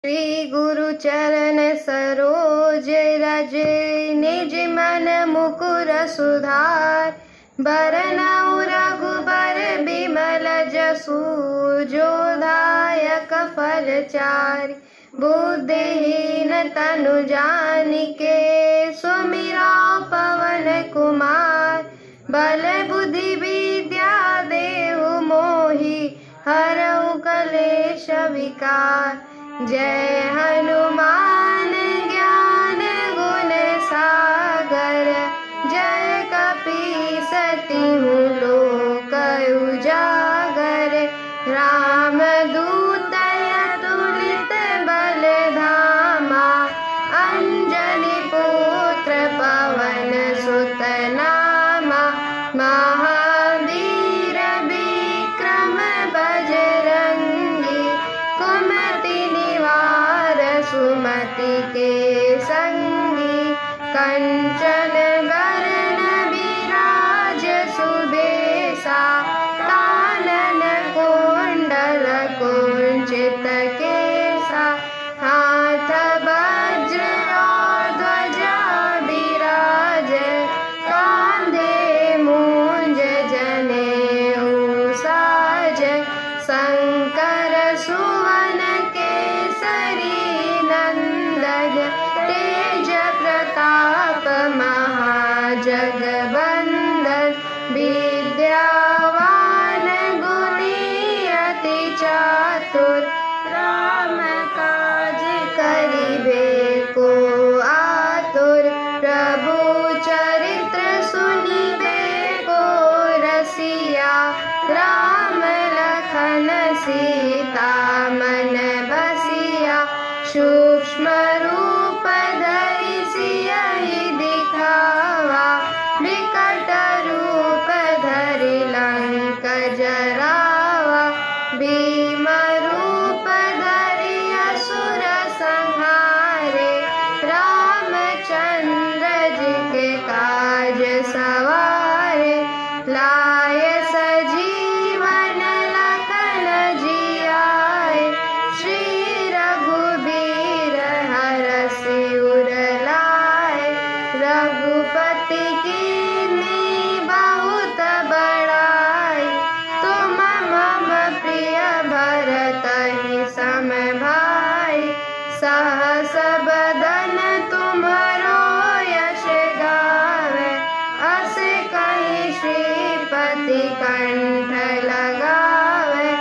श्री गुरु चरण सरोज रज निज मन मुकुर सुधार। बरनउँ रघुबर बिमल जसु जो दायक फल चारि। बुद्धिहीन तनु जानिके सुमिरौ पवन कुमार। बल बुद्धि विद्या देहु मोहि हरऊ कलेश विकार। जय हनुमान ज्ञान गुण सागर। जय कपीस तिहु लोक उजागर। राम दूत अतुलित बल धामा। अंजनी पुत्र पवन सुत नामा। महावीर विक्रम बजरंगी। कुमति निवार सुमति के संगी। कंचन वरण विराज सुबेसा। कानन कुंडल कुंचित केसा। हाथ वज्र और ध्वजा विराजे। कांधे मूंज जनेऊ साजे। शंकर सुवन केसरी नंदन। तेज प्रताप महाजगवंदन। विद्यावान गुणी अति चातुर। राम काज करिबे को आतुर। प्रभु चरित्र सुनिबे को रसिया। राम लखन सीता मन बसिया। सूक्ष्म रूप धरि सियहि दिखावा। विकट रूप धरि लंक जरावा। भीम रूप धरि असुर संहारे। रामचंद्र जी के काज सवारे। लाए सजीवन लखन जियाए। श्री रघुबीर हरषि उर लाए। रघुपति कीन्ही बहुत बड़ाई। तुम मम प्रिय भरतहि सम भाई। सहस बदन तुम्हरो यश गावे। अस कहीं श्रीपति कंठ लगावे।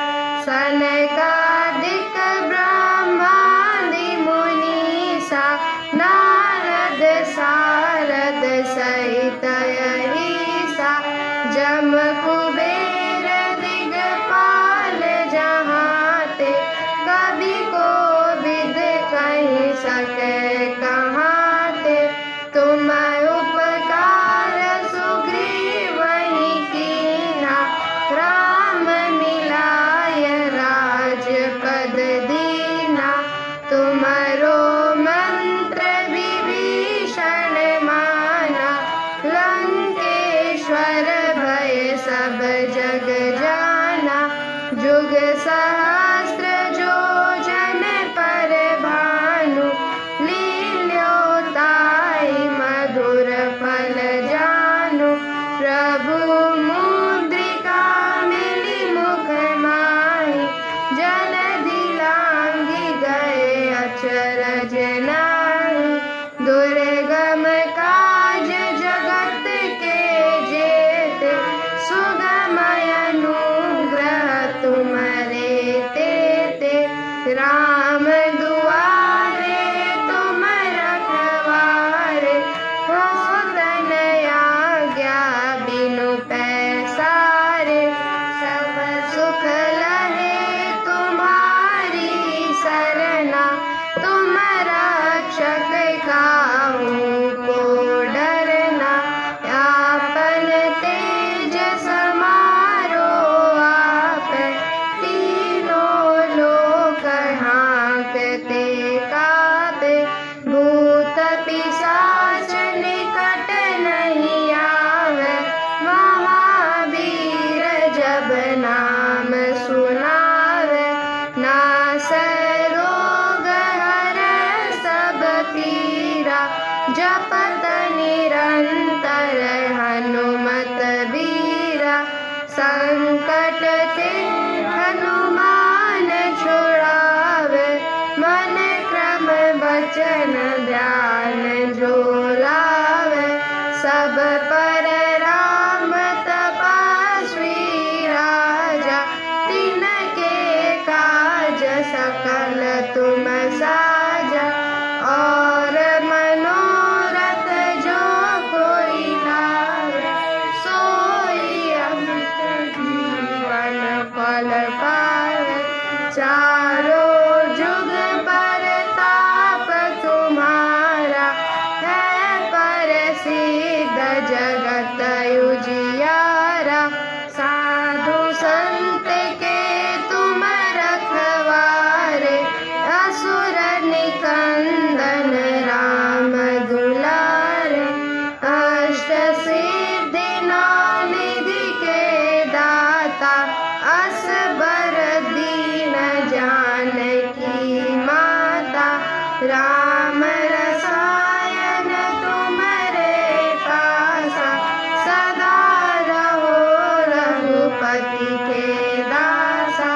सनकादिक ब्रह्मादि मुनीसा। नारद सारद सहित अहीसा। जम कुबेर दिगपाल जहाते। कवि कोविद कहि सकै कहाते। तुम उपकार सुग्रीवहि कीन्हा। राम मिलाय राजपद दीन्हा। तुम्हरो मंत्र विभीषण माना। लंकेश्वर भय सब जग जाना। जुग सहस्त्र जो जन पर भानु। लील्योताहि मधुर फल जानु। प्रभु मुद्रिका मिली मुख माहि। जलधि लांघि गए अचरज नाहि। दुर्गम काज जगत के जेते। सुगम अनुग्रह तुम्हरे तेते। राम दुआरे तुम रखवारे। होत न आज्ञा बिनु पैसारे। सब सुख लहे तुम्हारी सरना। तुम रक्षक काहू को डरना। आपन तेज समारो आप। तीनों लोक हाँकते वचन ध्यान जो लावे, सब पर राम तपस्वी राजा, तिनके काज सकल तुम साजा। और मनोरथ जो कोई लावे, सोई अमृत जीवन फल पावे। चारों जुग परताप तुम्हारा, है प्रसिद्ध जगत उजियारा। साधु संत के तुम रखवारे, असुर निकंदन राम दुलारे। अष्ट सिद्धि नौ निधि के दाता, असबर दीन जानकी माता। राम रसायन तुम्हारे पासा, सदा रहो रघुपति के दासा।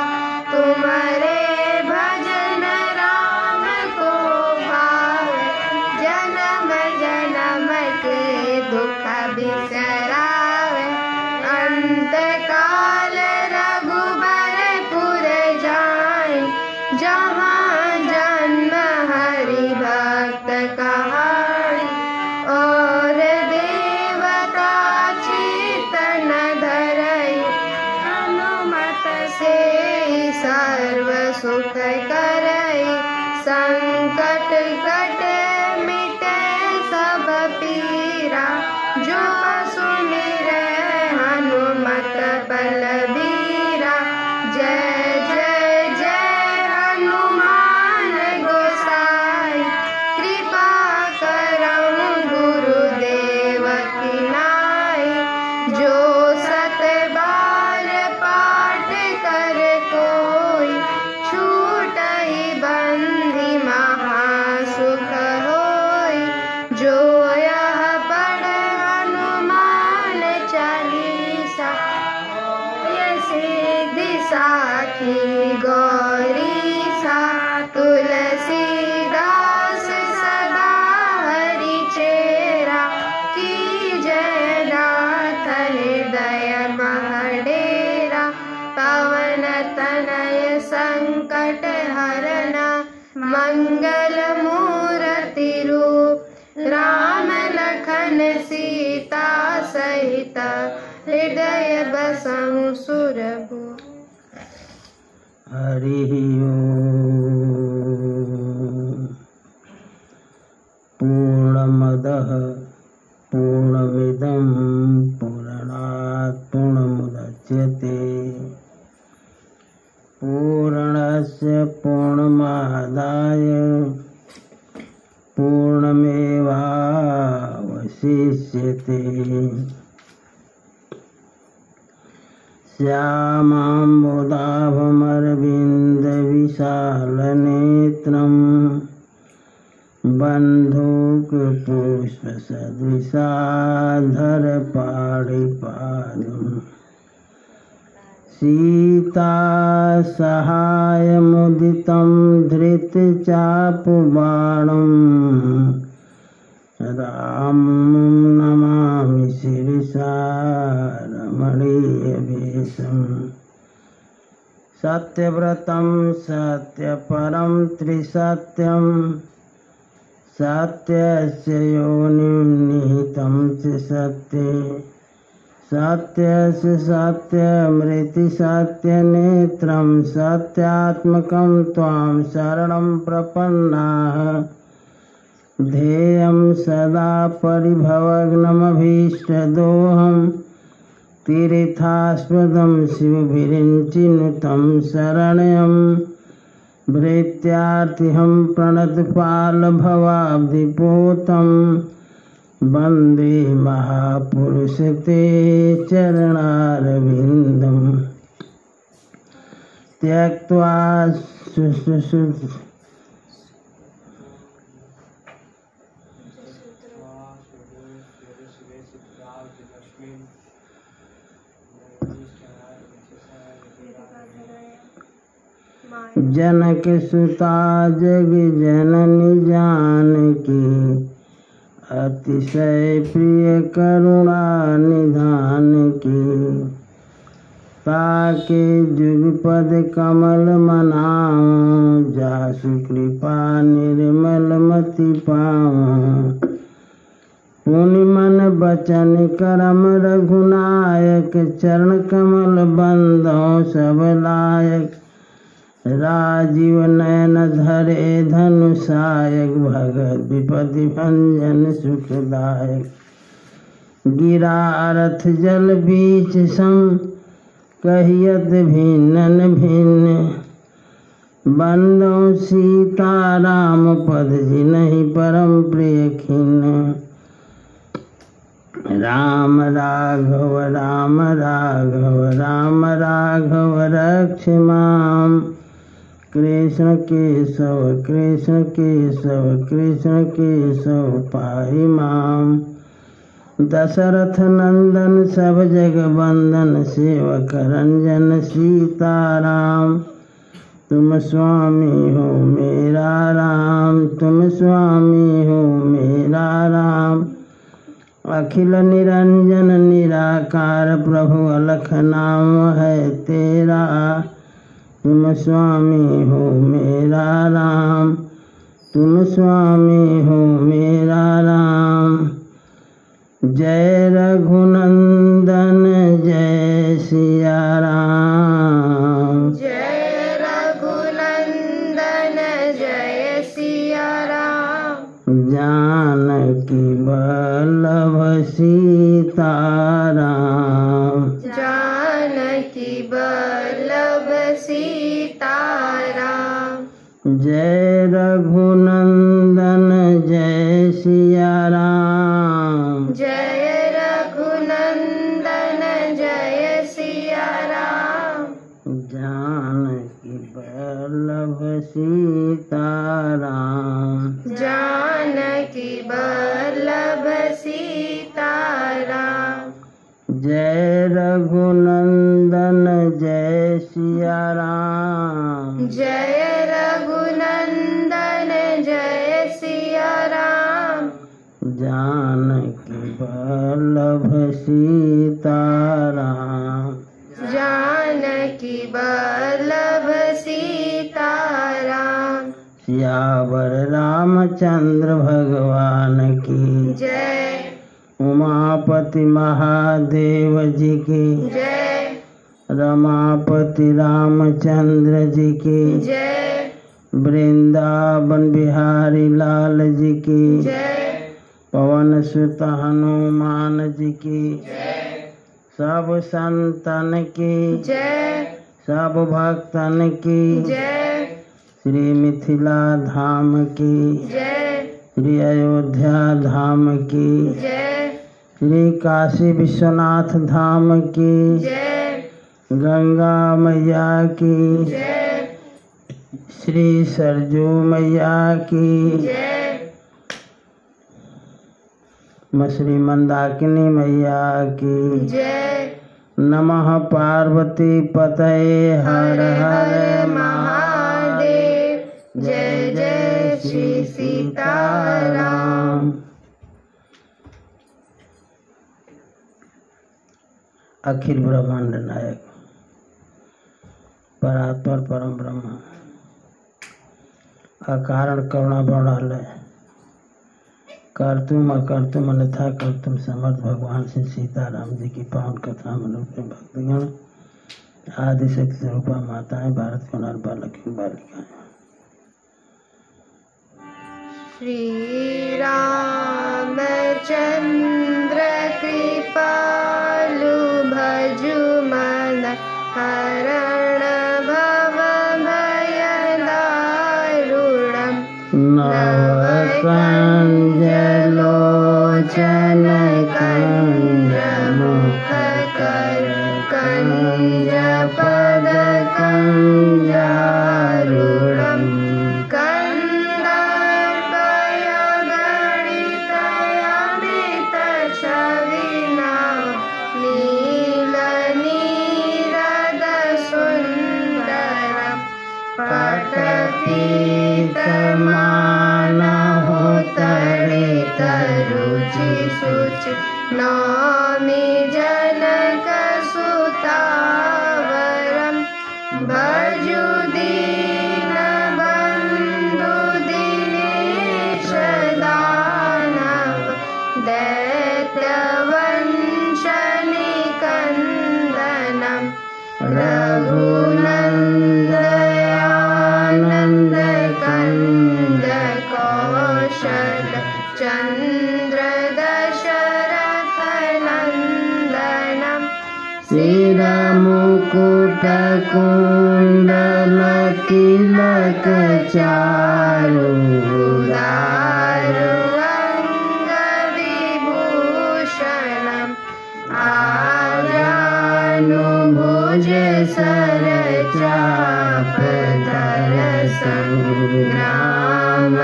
तुम्हारे भजन राम को भावे, जन्म जन्म के दुख बिसरावे। अंत काल रघुबरपुर जाई, जहाँ जन्म हरि भक्त कहाई। और देवता चित्तन धरई, हनुमत से सर्व सुख करई। संकट कट मिटे सब पीरा, जो सुमिरै हनुमत बलबीरा। जय जय जय हनुमान गोसाई, कृपा करहु गुरुदेव की नाई। जो सत बार पाठ कर कोई, छूटहि बंधि महासुख होई। जो यह पढ़ हनुमान चालीसा, सिद्धि साखी गौरीसा। तुलसीदास सदा हरि चेरा, की जय नाथ हृदय महडेरा। पवन तनय संकट हरना, मंगल मूर्ति रूप। राम लखन सीता सहित, हृदय बसहु सुरभूप। हरि ओम। पूर्णमदः पूर्णमिदं पूर्णात् पूर्णमुदच्यते, पूर्णस्य पूर्णमादाय पूर्णमेवावशिष्यते। श्यामाम्बुदाभमरविन्दविशालनेत्रं, बन्धूकपुष्पसदृशाधरपाणिपादं। सीतासहायमुदितं धृतचापबाणं, रामं नमामि शिरसा रमणीयवेषम्। सत्यव्रतं सत्यपरं त्रिसत्यं, सत्यस्य योनिं निहितं च सत्ये। सत्यस्य सत्यमृति सत्यनेत्रं, सत्यात्मकं त्वां शरणं प्रपन्नाः। ध्येयं सदा परिभवग्नमभीष्टदोहं, तीर्थास्पदं शिवभिरिञ्चिनुतं शरण्यं। भृत्यार्तिहं प्रणतपालभवाब्धिपोतं, वन्दे महापुरुष ते चरणारविन्दं। त्यक्त्वा जनक सुता जग जननी जानकी अतिशय प्रिय करुणा निधान की ताके जुगपद कमल मनाऊं जासु कृपा निर्मल मति पाऊं पुनि मन बचन करम रघुनायक चरण कमल बंदों सब लायक राजीव नयन धरे धनुषायक भगत विपदि भंजन सुखदायक गिरा रथ जल बीच सम कहियत भिन्न भिन्न बंदों सीता राम पद जिनहि परम प्रिय खिन्न राम राघव राम राघव राम राघव रक्ष माम कृष्ण केशव कृष्ण केशव कृष्ण केशव पाहि माम दशरथ नंदन सब जग बंदन सेवक रंजन सीताराम तुम स्वामी हो मेरा राम तुम स्वामी हो मेरा राम अखिल निरंजन निराकार प्रभु अलख नाम है तेरा तुम स्वामी हो मेरा राम तुम स्वामी हो मेरा राम जय रघुनंदन जय सिया राम जय रघुनंदन जय सिया राम जानकी वल्लभ सीता राम जानकी वल्लभ सीता राम जय रघुनंदन जय सिया राम जय रघुनंदन जय सिया राम जानकी वल्लभ सीता राम जानकी वल्लभ सीता राम जय रघुनंदन जय सिया राम जय रघुनंदन जय सिया राम जानकी वल्लभ सीता राम जानकी वल्लभ सीता राम सियावर रामचंद्र भगवान की जय उमापति महादेव जी की जय रमापति रामचंद्र जी की जय वृंदावन बिहारी लाल जी की जय पवन सुत हनुमान जी की जय सब संतन की जय सब भक्तन की जय श्री मिथिला धाम की जय श्री अयोध्या धाम की जय श्री काशी विश्वनाथ धाम की जय गंगा मैया की जय श्री सरजू मैया की जय श्री मंदाकिनी मैया की जय नमः पार्वती पतये हर हर हर हर महादेव महादेव जय जय श्री सीताराम अखिल ब्रह्मांड नायक परात्पर परम ब्रह्म अकारण करुणा बड़ालय कर्तुम अकर्तुम अन्यथा कर्तुम समर्थ भगवान श्री सीताराम जी की पावन कथा मनुष्य भक्तगण आदिशक्ति स्वरूपा माताएं भारत को नर बालक बालिकाएं श्री रामचंद्र कृपालु भजु मन हरण भव भय दारुणम् नवकंजलोचन कंज मुख कर कंज पद कंजारूढ़म् कंदर्पयगणितयमित छविना नील नीरद सुंदरम् मान हो तरे तरुचि सुचि नौमि जनक सुतावरम भजु दीन बंधु दिनेश दानव दैत्य वंश निकंदनम रघुनंदयानंद कंद कौशल चंद्र दशरथ नंदनम सिर मुकुट कुंडल तिलक चारु दारु अंग विभूषणम आजानुभुज सर चाप धर संग्राम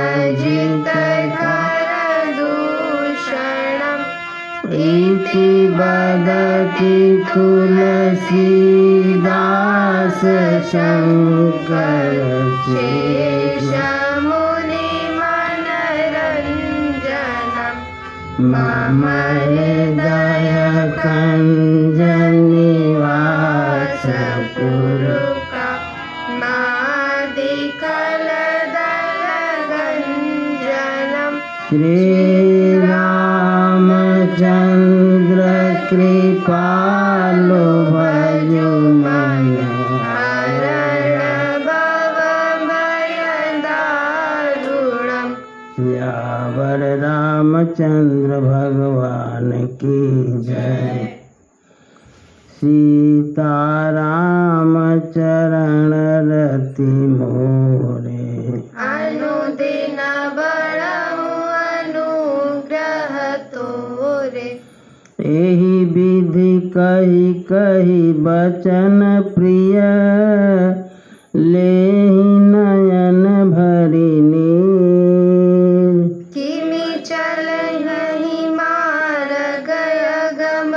जित कर दूषणम इति बदति तुलसीदास शंकर शेष मुनि मनरंजनम मम हृदय कंज निवास पुरु श्री रामचंद्र कृपालु भजु मन हरण भव भय दारुणम यावर रामचंद्र भगवान की जय। सीताराम चरण रति मोरे अनुदिन बड़हु अनुग्रह तोरे एहि विधि कही कही बचन प्रिय लेहि नयन भरि नीर किमि चलहि मार्ग अगम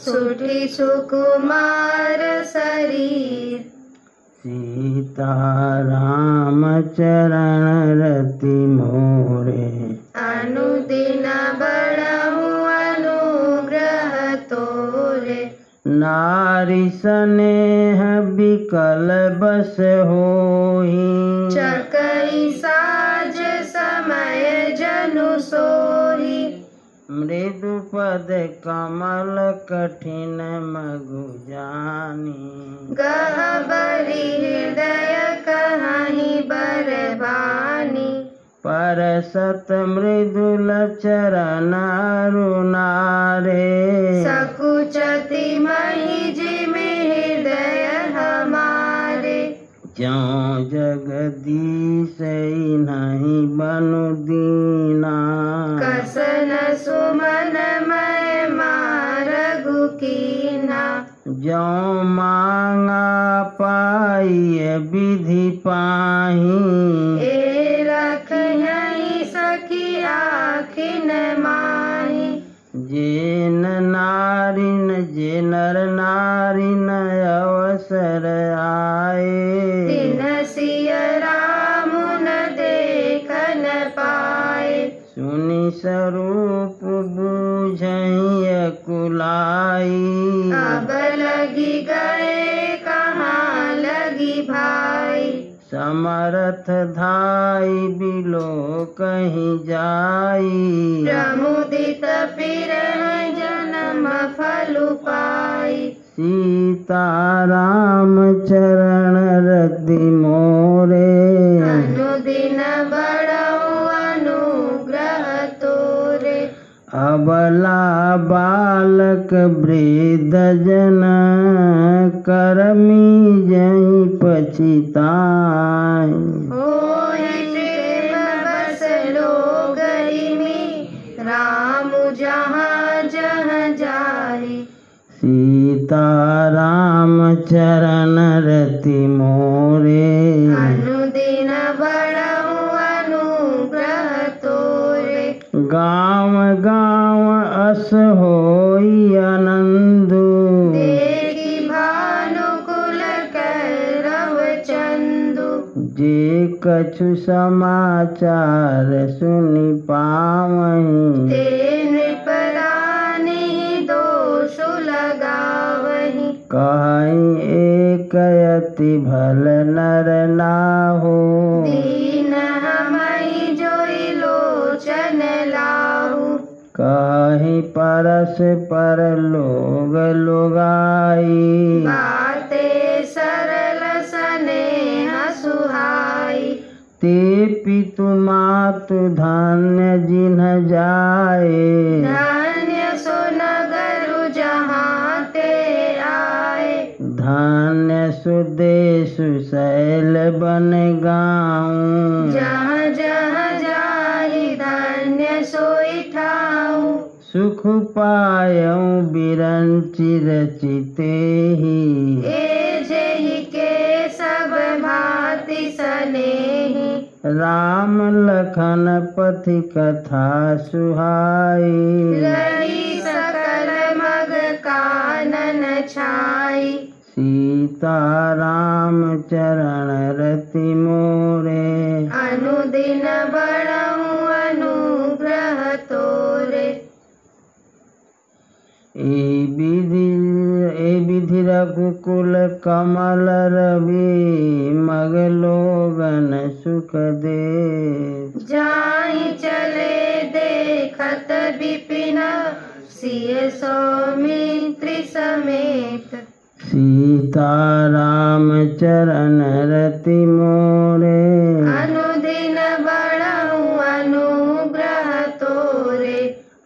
सुठि सुकुमार शरीर सीताराम चरण रति मोरे अनुदिन बड़हु अनुग्रह तोरे नारी स्नेह विकल बस होई चकई साज समय जनु सोई मृदु पद कमल कठिन मगु जानी गहबरी हृदय कहाहि बरबानी परसत मृदुल चरण अरुणारे सकुचति महि जिमि हृदय हमारे ज्यों जगदीश नहीं बनु दीना कसन सुमन मैं मारगु कीना ज्यों मांगा पाई विधि पाही ए रख यहीं सखी आखिन माही जेन नारिन जे नर नारिन अवसर आए तिन सिय राम न देखन पाए सुनि स्वरूप बूझहि कुलाई अब लगी गए कहाँ लगी भाई समरथ धाई बिलो कहीं जाई प्रमुदित फिर जन्म फल पाई सीताराम चरण रति मोरे अनुदिन बड़हु अनुग्रह तोरे अबला बालक वृद्ध जन करमी जहि पछिताई होई प्रेम बस लोगहि में राम जहाँ जहाँ जाई सीताराम चरण रति मोरे अनुदिन बड़हु अनुग्रह तोरे गाँव गाँव अस होई आनंदु देखी भानुकुल कैरव चंदु जे कछु समाचार सुनि पावहीं। ते नृपरानी दोष लगावहीं। कहीं एक अति भल नर नाहु। दीन हमहि जोई लोचन लाहु। कहीं परस्पर लोग लुगाई। बाते सरल स्नेह सुहाई। ते पितु मातु धन्य जिन्ह जाए। धन्य सो नगरु जहाँ ते आए। धन्य सुदेशु शैल बन गाँव। जहाँ जहाँ जाहि धन्य सोई ठाऊ। सुख पायऊँ बिरंचि रचिते ही। ए जेहि के सब भांति सनेहि। राम लखन पथि कथा सुहाई। रही सकल मग कानन छाई। सीता राम चरण रति मोरे। अनुदिन बड़हु अनुग्रह तोरे। ए विधि रघुकुल कमल रवि मग लोगन सुख दे। जाहि चले देखत विपिन सिय सौमित्री समेत। सीता राम चरण रति मोरे। अनुदिन बड़हु अनुग्रह तोरे।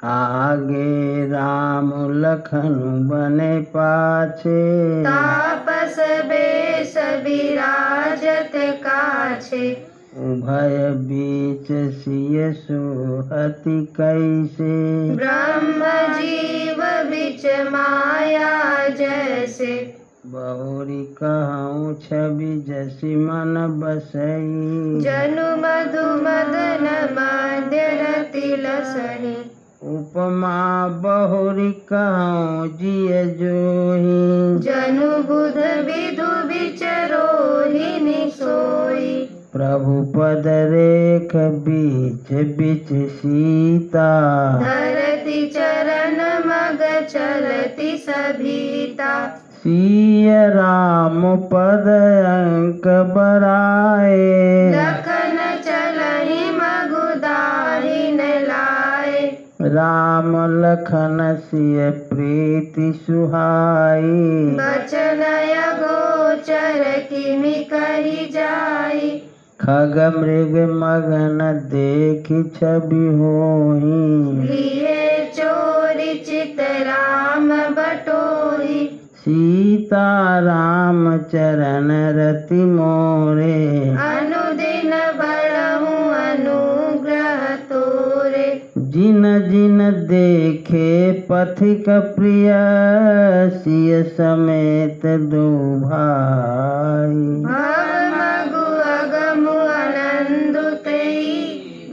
आगे राम लखन बने पाछे। तापस बेश विराजत काछे। उभय बीच सिय सोहति कैसे। ब्रह्म जीव बिच माया जैसे। बहुरी कहूँ छवि जसि मन बसई। जनु मधु मदन मध्य रति लसहि। उपमा बहुरी कहूँ जिय जोही। जनु बुध विधु बिचरोहिनी सोई। प्रभु पद रेख बीच बीच सीता। धरती चरण मग चलती सभीता। सिय राम पद अंक बराए। लखन चलहि मगुदाहि न लाए। राम लखन सिय प्रीति सुहाई। बचन अगोचर किमि कहि जाई। खग मृग मगन देखि छवि होही। लिए चोरी चित राम बटोही। सीता राम चरण रति मोरे। अनुदिन बड़हु अनुग्रह तोरे। जिन जिन देखे पथिक प्रिय सिय समेत दो भाई। भव मगु अगमु आनंद तेई।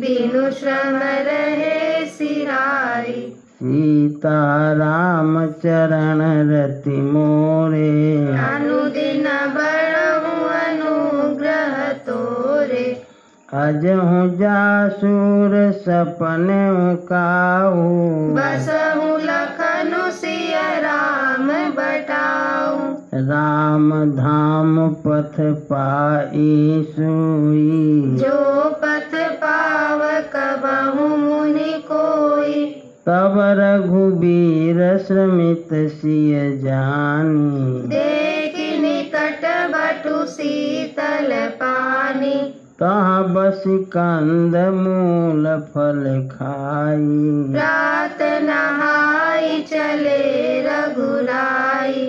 बिनु श्रम रहे सिराई। सीता राम चरण रति मोरे। अनुदिन बड़हु अनुग्रह तोरे। अजहु जासुर सपने काहू। बसहु लखनु सिय राम बटाऊ। राम धाम पथ पाई सोई। जो पथ पावक बहु मुनि कोई। तब रघुबीर श्रमित सिय जानी। देखि निकट बटु शीतल पानी। तहाँ बसि कंद मूल फल खाई। रात नहाई चले रघुराई।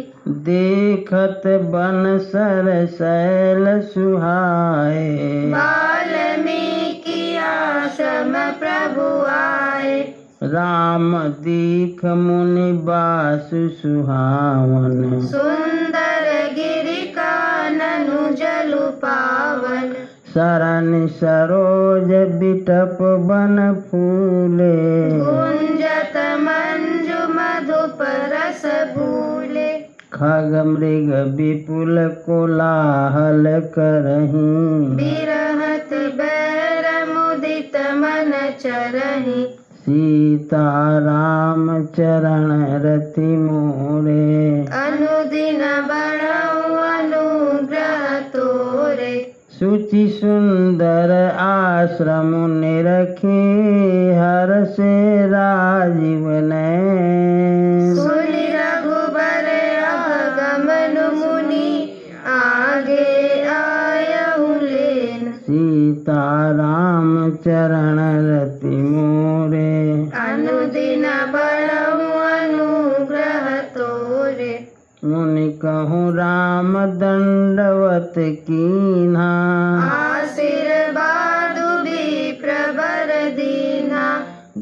देखत बन सर शैल सुहाए। वाल्मीकि आश्रम प्रभु आए। राम दीख मुनि बासु सुहावन। सुंदर गिरि काननु जलु पावन। सरनि सरोज बिटप बन फूले। गुंजत मंजु मधुप रस भूले। खग मृग विपुल कोलाहल करहीं। बिरहत अति बैर मुदित मन चरहि। सीताराम चरण रति मोरे अनुदिन बढ़ऊ अनुग्रह तोरे। सुचि सुंदर आश्रम निरखे हर से राजीव नयन। सुनि रघुबर अगमन मुनि आगे आयहु लेन। सीताराम चरण रति मोरे अनुदिन बढ़ऊ अनुग्रह तोरे। मुनि कहूँ राम दंडवत कीन्हा आशीर्वाद विप्रवर दीन्हा।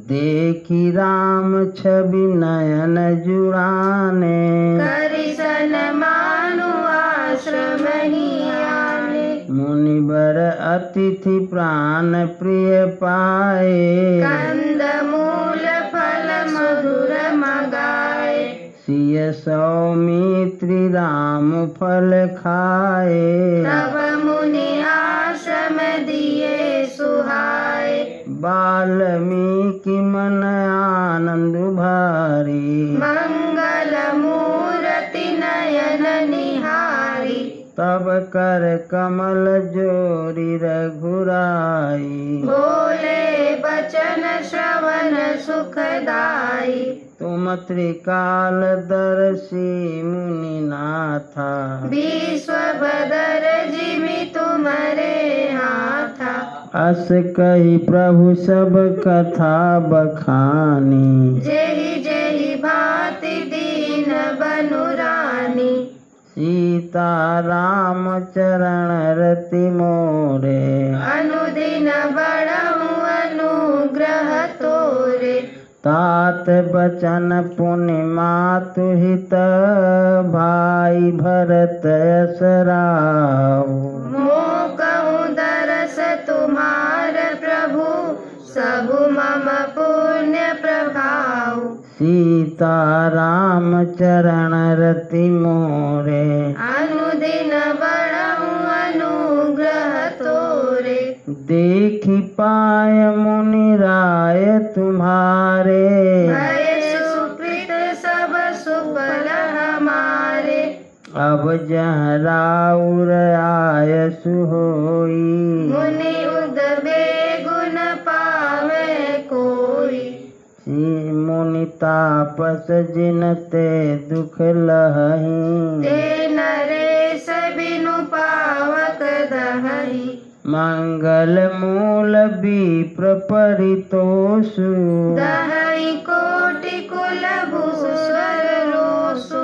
देखी राम छवि नयन जुड़ाने करिसन मानु आश्रम ही आने। मुनिवर अतिथि प्राण प्रिय पाए कंद मूल फल मधुर मगाए। सिय सौमित्री राम फल खाए तब मुनि आश्रम दिए सुहाए। वाल्मीकि मन आनंद भारी मंगल मूर्ति नयन निहारी। तब कर कमल जोरी रघुराई बोले बचन श्रवण सुखदाई। तुम त्रिकाल दर्शी मुनि नाथा विश्वभदर जिमि तुम्हारे हाथा। अस कही प्रभु सब कथा बखानी जेहि जेहि भांति दीन बनु रानी। सीताराम चरण रति मोरे अनुदिन बढ़ऊ अनुग्रह तोरे। तात बचन पुनि मातु हित भाई भरत असराऊ। मोह कहूँ दरस तुम्हार प्रभु सबु मम पुण्य प्रभाव। सीताराम चरण रति मोरे अनुदिन बढ़ऊ अनुग्रह तोरे। देखी पाय मुनि राय तुम्हारे भय सुकृत सब सुफल हमारे। अब जहाँ राउर आय सुहोई मुनि उदबे गुण पावे कोई। मुनि तापस जिनते दुख लहही ते नरेश बिनु पावक दहई। मंगल मूल विप्र परितोषु दहई कोटि कुल भूस्वर रोसु।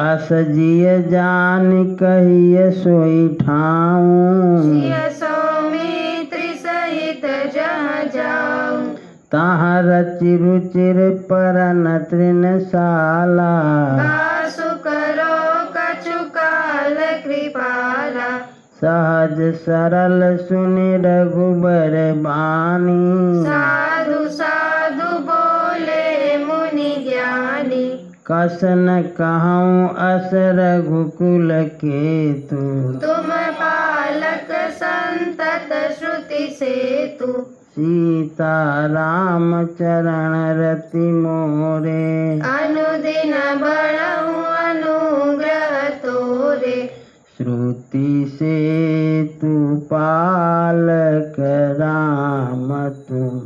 अस जिय जान कहिय सोई ठाऊं सिय सौमित्री सहित जहाँ जाऊं। तहाँ रचि रुचिर परन तृणशाला बासु करो कछु काल कृपाला। सहज सरल सुनि रघुबर बानी साधु साधु बोले मुनि ज्ञानी। कसन कहूँ अस रघुकुल केतु तुम पालक संतत श्रुति सेतु। सीताराम चरण रति मोरे अनुदिन बढ़ऊ अनुग्रह तोरे। श्रुति से तू पालक राम तुम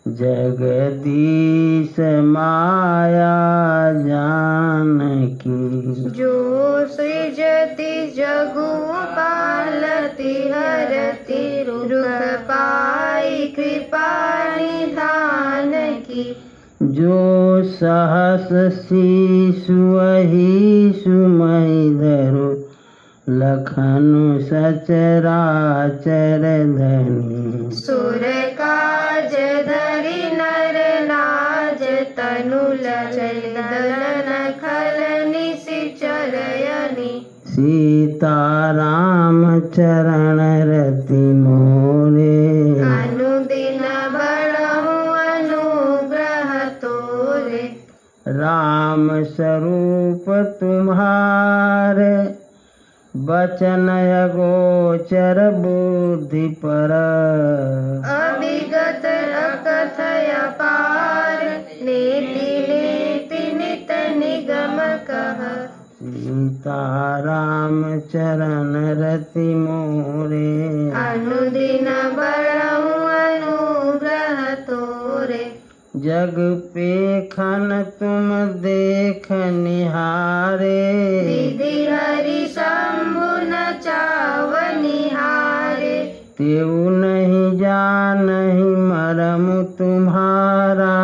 जगदीश माया जानकी। जो सृजति जगु पालति हरति रुख पाई कृपा निधान की। जो सहस शिशु वही सुमहि धरो लखनु सचराचर धनी। सुर काज धरि नर लाज तनु ललन खल निशिचरयनि। सीताराम चरण रति मोरे अनुदिन बढ़ऊ अनुग्रह तोरे। राम स्वरूप तुम्हारे बचन अगोचर बुद्धि पर, अभिगत अकथय पार, नेति नेति नित निगम कह। सीताराम चरण रति मोरे, अनुदिन बड़हु अनुग्रह तोरे। जग पेखन तुम देख निहारे, विधि हरि शंभु न चाव निहारे। तेऊ नहीं जानहि मरम तुम्हारा,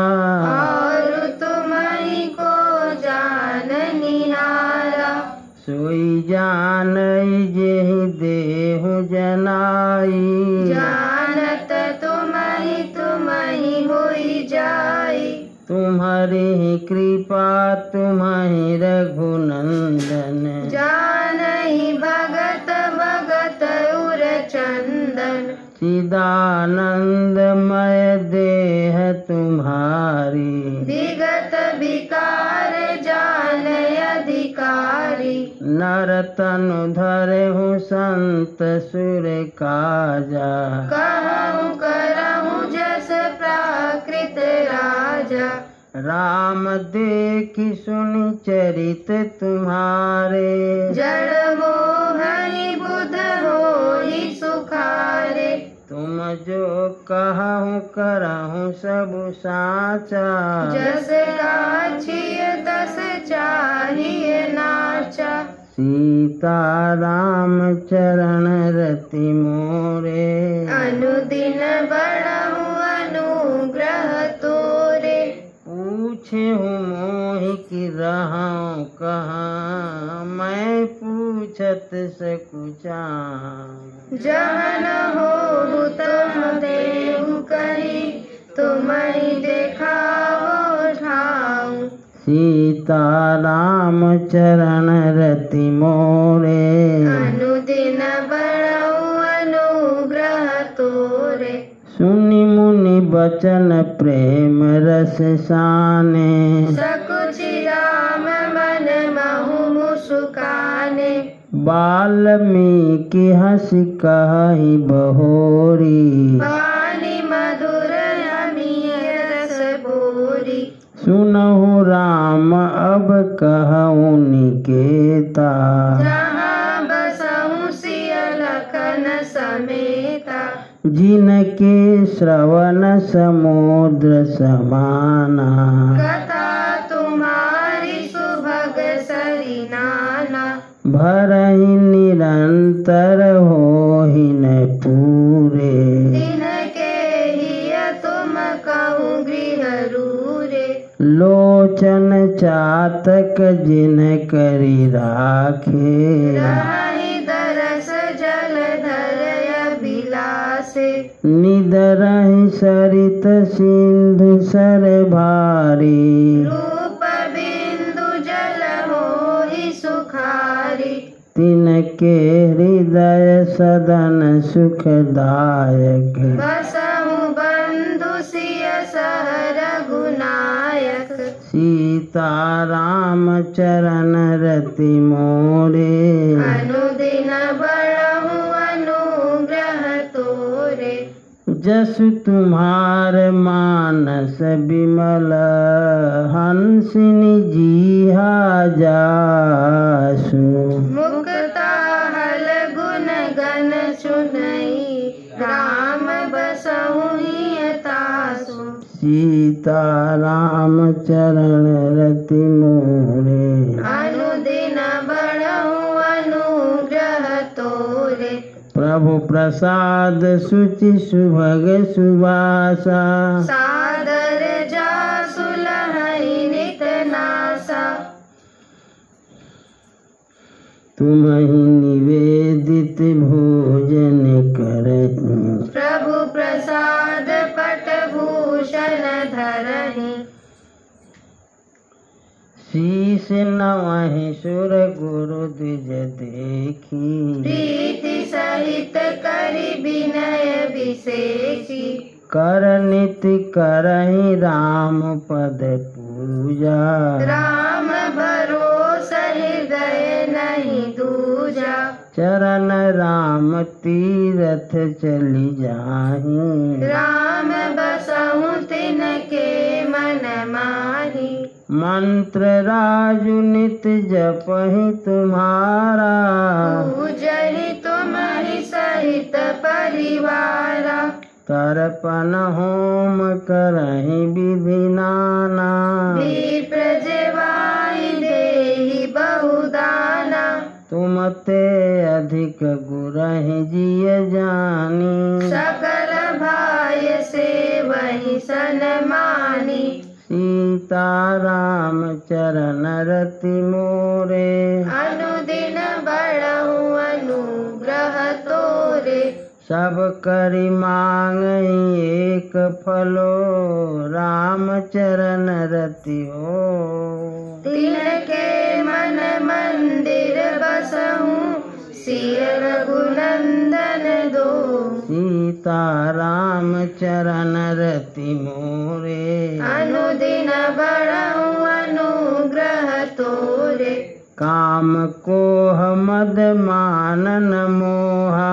और तुम्हि को जान निहारा। सोई जानई जेहि देहु जनाई, जानत तुम्हि तुम्हि होई जाई। तुम्हारी कृपा तुम्हि रघुनंदन, जानहि भगत भगत उर चंदन। चिदानंदमय देह तुम्हारी, विगत विकार जान अधिकारी। नर तनु धरहु संत सुर काजा, कहूँ करहूँ जस प्राकृत राजा। राम देखि सुनि चरित तुम्हारे, जड़ मोहि बुध होई सुखारे। तुम जो कहूँ करहूँ सब साचा, जस गाछिय तस चाहिए नाचा। सीताराम चरण रति मोरे, अनुदिन बड़हु अनुग्रह तोरे। पूछे मोहि कि रहूं कहाँ, मैं पूछत सकुचा। जहन होहु तुम देहु कही, तुम्हि देखाओ ठाऊ। सीताराम चरण रति मोरे, अनुदिन बड़हु अनुग्रह तोरे। सुनि मुनि बचन प्रेम रस साने, सकुचि राम मन महु मुसुकाने। वाल्मीकि हंसि कहि बहोरी, वाणी मधुर अमिय रस बोरी। सुनहु राम अब कहूँ निकेता, जहाँ बसहु सिय लखन समेता। जिनके श्रवण समुद्र समाना, कथा तुम्हारी सुभग सरिनाना। भरहि निरंतर होहि न पूरे, तिनके हिय तुम कहूँ गृह रूरे। लोचन चातक जिन करि राखे, रहि दरस जलधर अभिलाषे। निदरहि सरित सिंधु सर भारी, रूप बिंदु जल होहि सुखारी। तिनके हृदय सदन सुखदायक, बसहु बंधु सिय सह रघुनायक। सीताराम चरण रति मोरे, अनुदिन बड़हु अनुग्रह तोरे। जसु तुम्हार मानस बिमल, हंसिनी जीहा जासु। मुक्ता हल गुण गण सुनई, राम बसहु हिय तासु। सीताराम चरण रति मोरे, अनुदिन बड़हु अनुग्रह तोरे। प्रभु प्रसाद सुचि सुभग सुवासा, सादर जासु लहई नित नासा। तुम्हि निवेदित भोजन करहि, प्रभु प्रसाद पट भूषण धरहि। शीस नवहि सुर गुरु द्विज देखी, प्रीति सहित करि विनय विशेषी। कर निति करहि राम पद पूजा, राम भरोस हृदय नहीं दूजा। चरण राम तीरथ चली जाही। राम बसहु तिनके मन माही। मंत्र राजु नित जपहि तुम्हारा। पूजहि तुम्हि सहित परिवारा। तर्पण होम करहि विधि नाना। विप्र जेवाहि देहि बहुदाना। तुम ते अधिक गुरहि जिय जानी। सकल भाय सेवहि सन्मानी। सीता राम चरण रति मोरे। अनुदिन बढ़हु अनुग्रह तोरे। सब करि मांगहि एक फलो। राम चरण रति हो। तिनके मन मंदिर बसहु सिय रघुनंदन दो। सीता राम चरण रति मोरे। अनुदिन बढ़हु अनुग्रह तोरे। काम कोह मद मानन मोहा।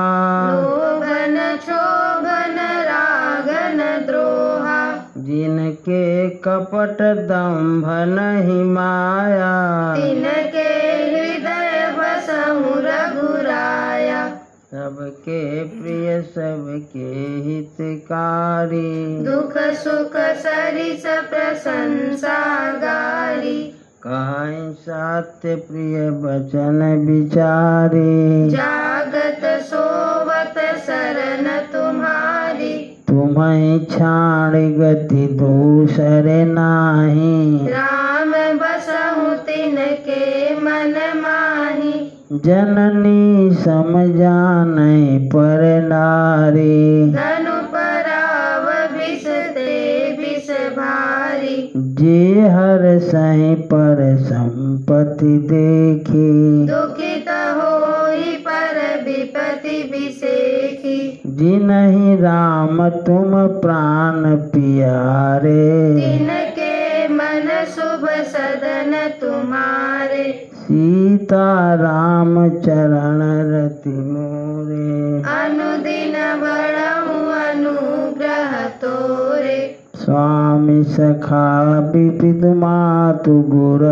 लोभन क्षोभन रागन द्रोहा। जिनके कपट दंभ नहीं माया। तिनके हृदय बसहु रघुराया। सबके प्रिय सबके हितकारी। दुख सुख सरिस प्रशंसा गारी। कहीं सत्य प्रिय वचन विचारी। जागत सोवत शरण तुम्हारी। तुम्हें छाड़ गति दूसरे नाही। राम बसहु तिनके मन माही। जननी समझानै पर नारी। धनु पराव विष दे विष भारी। जे हर सही पर संपत्ति देखी। दुखित होई पर विपत्ति विसेखी। जिनहि राम तुम प्राण प्यारे। तिनके मन शुभ सदन तुम्हारे। सीता राम चरण रति मोरे। अनुदिन बढ़हु अनुग्रह तोरे। स्वामी सखा विपित मातु गुर।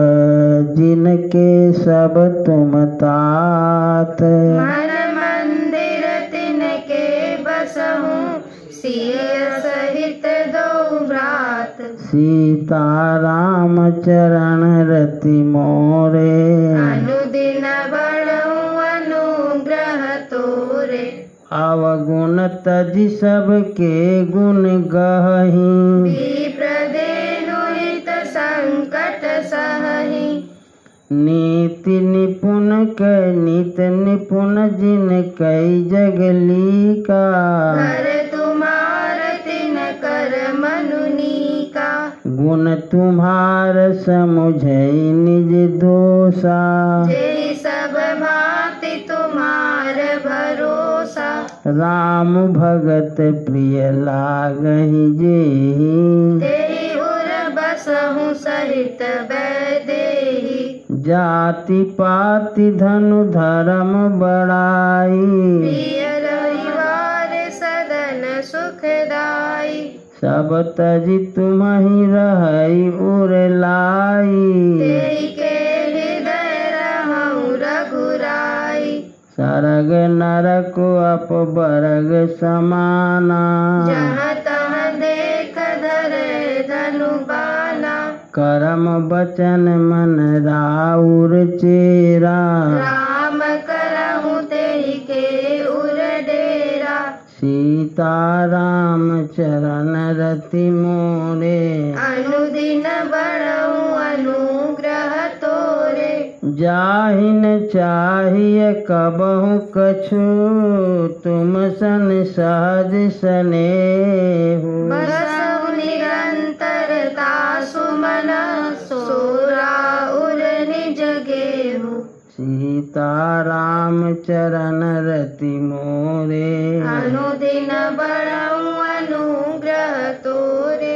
जिनके सब तुम तात। मन मंदिर तिनके बसहु सिय सहित दो भ्रात। सीता राम चरण रति मोरे। अनुदिन बढ़हु अनुग्रह तोरे। अवगुण तजि सबके गुण गहहि। विप्र देनु हित संकट सहहि। नीति निपुण कै नित निपुण जिन कई जगली का। कर तुम्हार तिन कर मनुनी का। गुण तुम्हार समुझई निज दोषा। जेहि सब भांति तुम्हार भरोसा। राम भगत प्रिय लागहि जेहि। तेहि उर बसहु सहित वैदेही। जाति पाति धनु धर्म बड़ाई। प्रिय रविवार सदन सुखदाई। सब तजि तुम्हि रहई उर लाई। तेहि के हृदय रहउ रघुराई। सरग नरक अपबरग समाना। जहाँ तहाँ देख धरे धनु बाना। करम बचन मन राउर चेरा। राम करहु तेहि के उर डेरा। सीता राम चरण रति मोरे। अनुदिन बढ़हु अनुग्रह तोरे। जाहिन चाहिए कबहु कछु। तुम सन सहज स्नेहु। बसहु निरंतरता सुमन। सोरा उर निज गेहु। सीता राम चरण रति मोरे। अनुदिन बढ़हु अनुग्रह तोरे।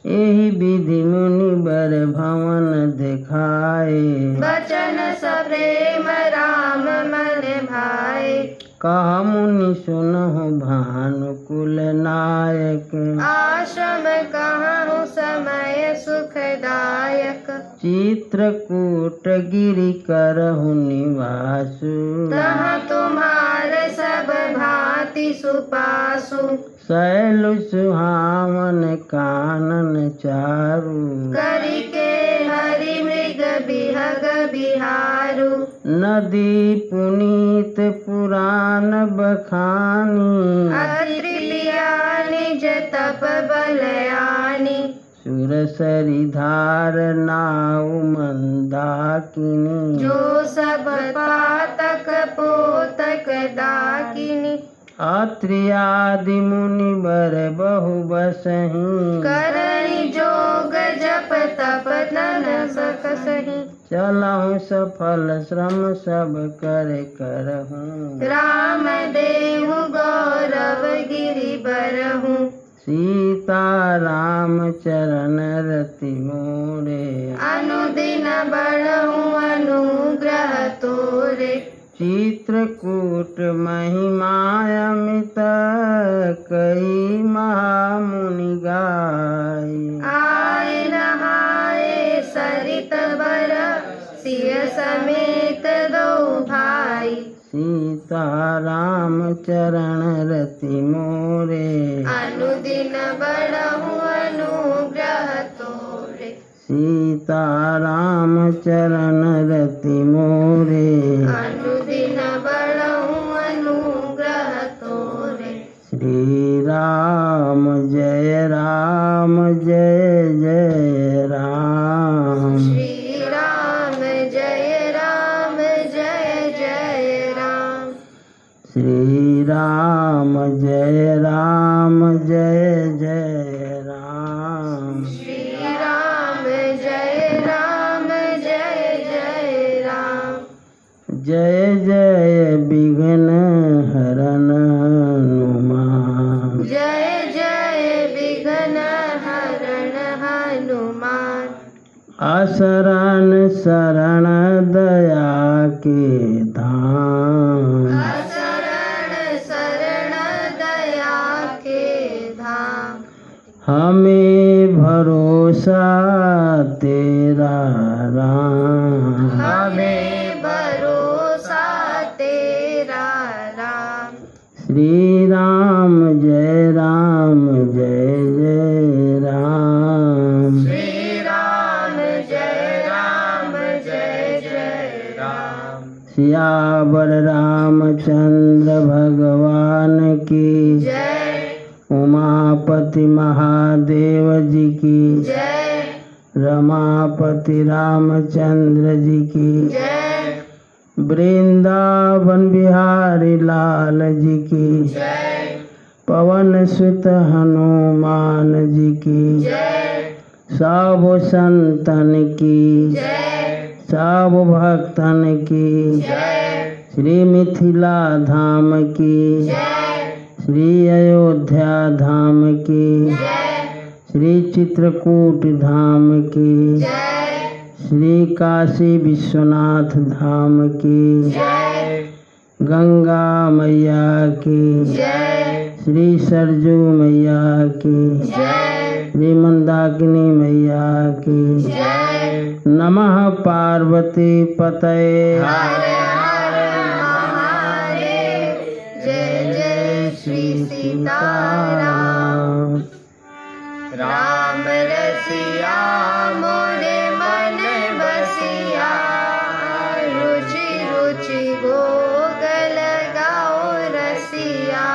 एहि विधि मुनि बर भवन दिखाए। बचन सप्रेम राम मन भाए। कहा मुनि सुनहु भानुकुल नायक। आश्रम कहाँ समय सुखदायक। चित्रकूट गिरि करहु निवासु। तहाँ तुम्हारे सब भांति सुपासु। शैल सुहावन कानन चारु। करी के हरि मृग बिहग बिहारु। नदी पुनीत पुराण बखानी। अत्रिलिया निज तप बलयानी। सुरसरी धार नाउ मंदाकिनी। जो सब पातक पोतक डाकिनी। अत्रि आदि मुनि बर बहु बसहि। करणी जोग जप तप तन सकसहि। चलहु सफल श्रम सब कर करहूँ। राम देहु गौरव गिरि बरहु। सीता राम चरण रति मोरे। अनुदिन बढ़हु अनुग्रह तोरे। चित्रकूट महिमा अमित कई महामुनि गाई। आए नहाए सरित बर सिय समेत दो भाई। सीता राम चरण रति मोरे। अनुदिन बढ़हु अनुग्रह तोरे। सीता राम चरण रति मोरे। अनुदिन बढ़हु अनुग्रह तोरे। श्री राम जय जय राम। श्री राम जय जय राम। श्री राम जय जय राम। श्री राम जय जय राम। जय जय विघ्न हरन हनुमान। जय जय विघ्न हरण हनुमान। असरण शरण दया के धाम। शरण शरण दया के धाम। हमें भरोसा तेरा राम। हमें भरोसा तेरा राम। श्री राम जय जय राम। श्री राम जय जय राम। सियावर रामचंद्र भगवान की जय। उमापति महादेव जी की जय। रमापति रामचंद्र जी की जय। वृंदावन बिहारी लाल जी की जय। पवन सुत हनुमान जी की जय। सब संतन की जय। सब भक्तन की जय। श्री मिथिला धाम की जय। श्री अयोध्या धाम की जय। श्री चित्रकूट धाम की जय। श्री काशी विश्वनाथ धाम की जय। गंगा मैया की जय। श्री सरजू मैया की जय। श्री मंदाकिनी मैया की जय। नमः पार्वती पतये। हर हर महादेव। जय जय श्री सीताराम। राम रसिया मोरे मन बसिया। रुचि रुचि भोग लगाओ रसिया।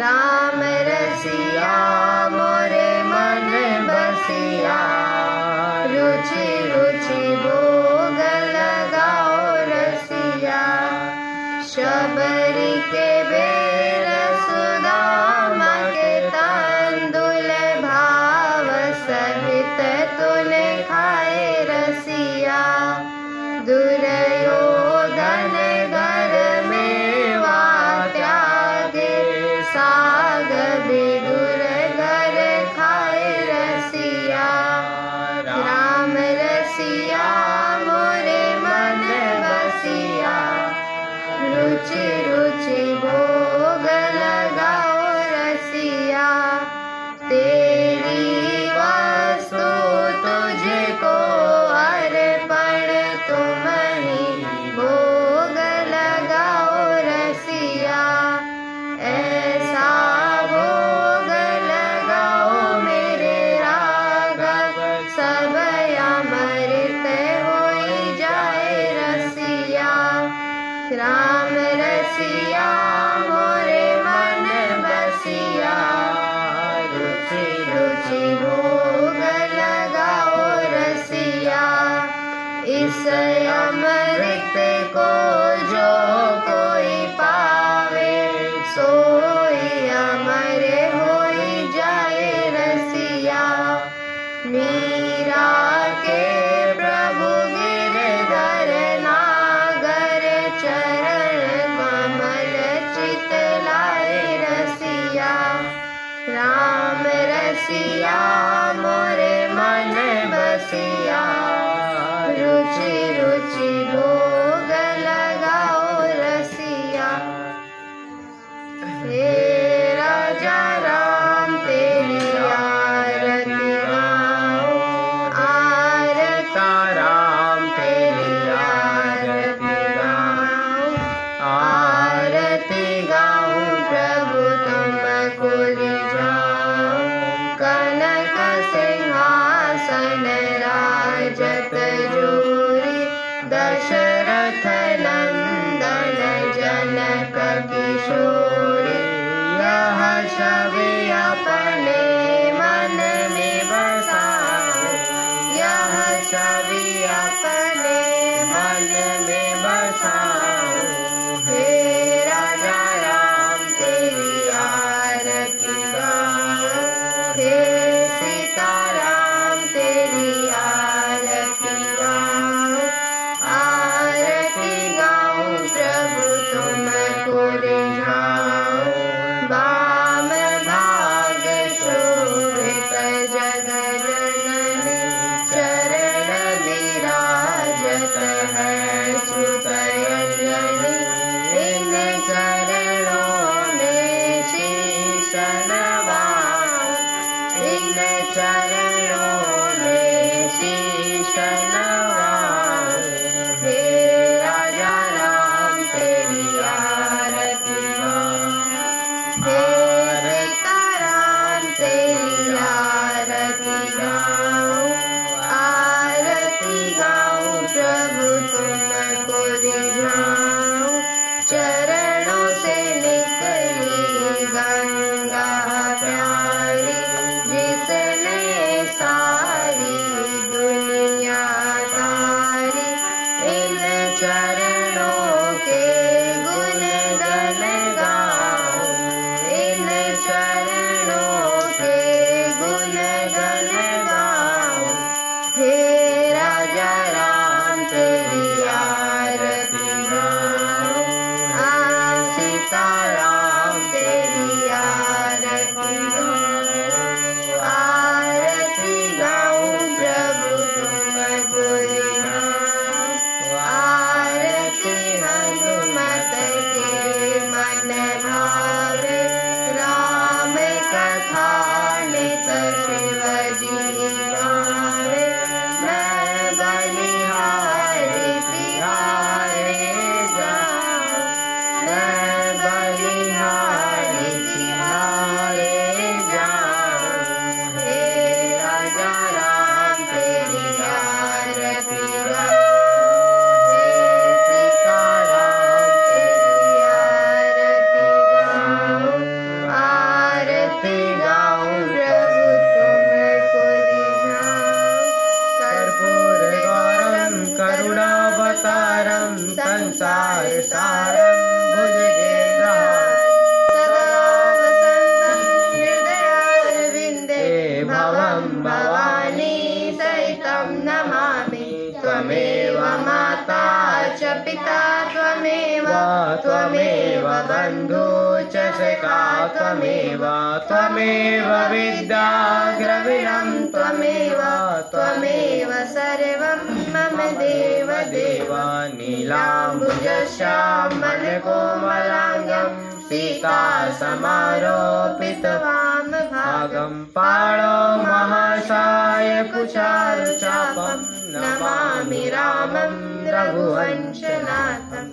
राम रसिया मोरे मन बसिया। रुचि रुचि भोग लगाओ रसिया। शबरी के बेर सुदामा के तांदुल भाव सहित तूने खाए रसिया। दुर्योधन घर में त्यागे। साग विदुर घर खाए रसिया। राम रसिया मोरे मन बसिया। रुचि रुचि इस अमृत को जो कोई पावे, सोई अमर होई जाए रसिया। मीरा के प्रभु गिरधर नागर, चरण कमल चित लाए रसिया। राम रसिया मोरे मन बसिया, रुचि रुचि भोग लगाओ रसिया। हे राजा राम तेरी आरती गाओ, आरता राम तेरी आरती गाओ, आरती गाऊं प्रभु तुमको रिझाऊं। कनक सिंहासन राजत जोरी, दशरथ नंदन जनक किशोरी। यह छवि अपने मन में बसाओ, यह छवि अपने मन में बसाओ। हे राजा राम तेरी आरती गाओ, हे सीता राम तेरी आरती गाओ, आरती गाऊं प्रभु तुमको रिझाऊं। वाम भाग शोभित जगजननी, चरण विराजत है च्युत अंजनी। इन चरणों में शीश नवाऊं, इन चरणों में शीश नवाऊं। हे राजा राम तेरी आरती गाऊं, हे सीता राम तेरी आरती गाऊं, आरती गाऊं प्रभु तुमको रिझाऊं। चरणों से निकली गंगा प्यारी, जिसने सारी दुनिया तारी। इन चरणों के गुण गण गाऊं, इन चरणों के गुण गण गाऊं। हे राजा राम तेरी आरती गाऊं, सीता राम तेरी आरती गाऊं, आरती गाऊं प्रभु तुमको रिझाऊं। आरती हनुमत के मन भावे, राम कथा नित शिव जी गावे। मैं बलिहारी तिहारे जाऊं, मैं बलिहारी तिहारे जाऊं। हे राजा राम तेरी आरती गाऊं, हे सीता राम तेरी आरती गाऊं, आरती गाऊं प्रभु तुमको रिझाऊं। कर्पूर गौरम करुणावतारम, संसार सारम भुजगेन्द्रहारम। सदा वसन्तं हृदयारविन्दे, भवं भवानी सहितं नमामि। त्वमेव माता च पिता त्वमेव, त्वमेव बन्धु च सखा त्वमेव, त्वमेव विद्या द्रविणं त्वमेव, त्वमेव सर्वं मम देव देव। नीलाम्बुजश्यामल कोमलाङ्गं, सीता समारोपित वाम भागं। पाणौ महासाय कुचारुचापं, नमामि रामं रघुवंशनाथं।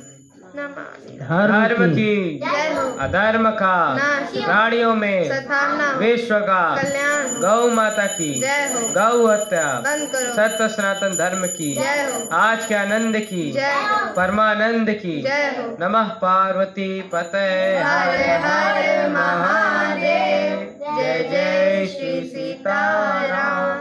धर्म की जय हो, अधर्म का नाश, प्राणियों में सद्भावना, विश्व का कल्याण। गौ माता की जय हो, गौ हत्या बंद करो। सत्य सनातन धर्म की जय हो, आज के आनंद की जय हो, परमानंद की जय हो। नमः पार्वती पते हर हर महादेव, जय जय श्री सीताराम।